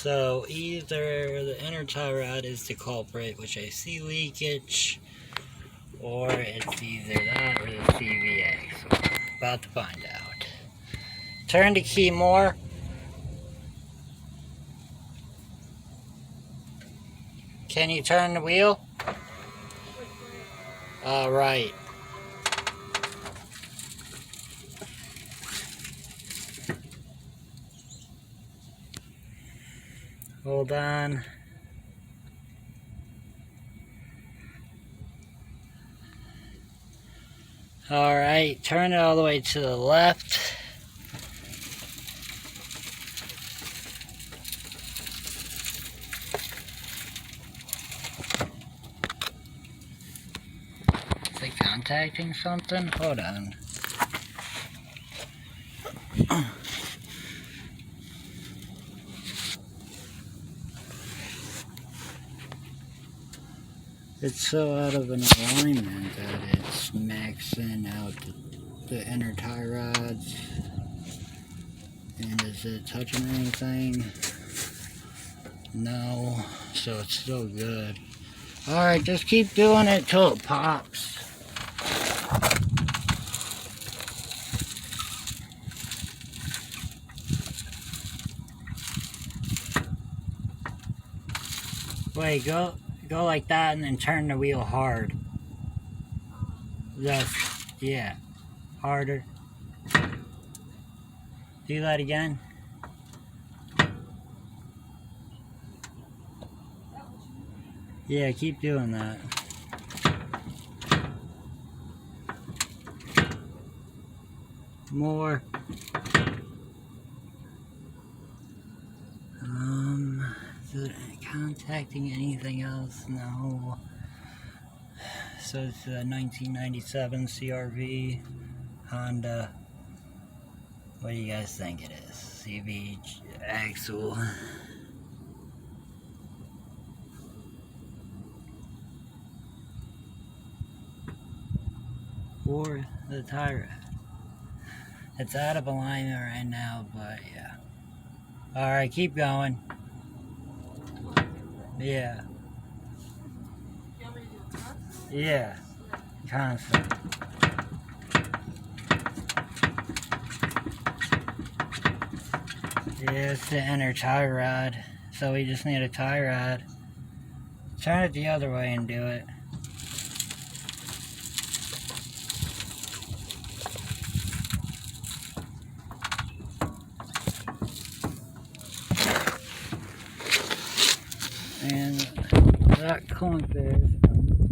So either the inner tie rod is the culprit, which I see leakage, or it's either that or the CV axle. About to find out. Turn the key more. Can you turn the wheel? Right. Hold on. Alright, turn it all the way to the left. Is it contacting something? Hold on. It's so out of an alignment that it's maxing out the inner tie rods. And is it touching anything? No, so it's still good. Alright, just keep doing it till it pops. Wait, go like that and then turn the wheel hard. Just, yeah, harder. Do that again. Yeah, keep doing that. More. Is it contacting anything else? No. So it's a 1997 CRV Honda. What do you guys think it is? CV axle. Or the tire. It's out of alignment right now, but yeah. Alright, keep going. Yeah. Yeah. Constant. Yeah, it's the inner tie rod. So we just need a tie rod. Turn it the other way and do it. And that clunk there is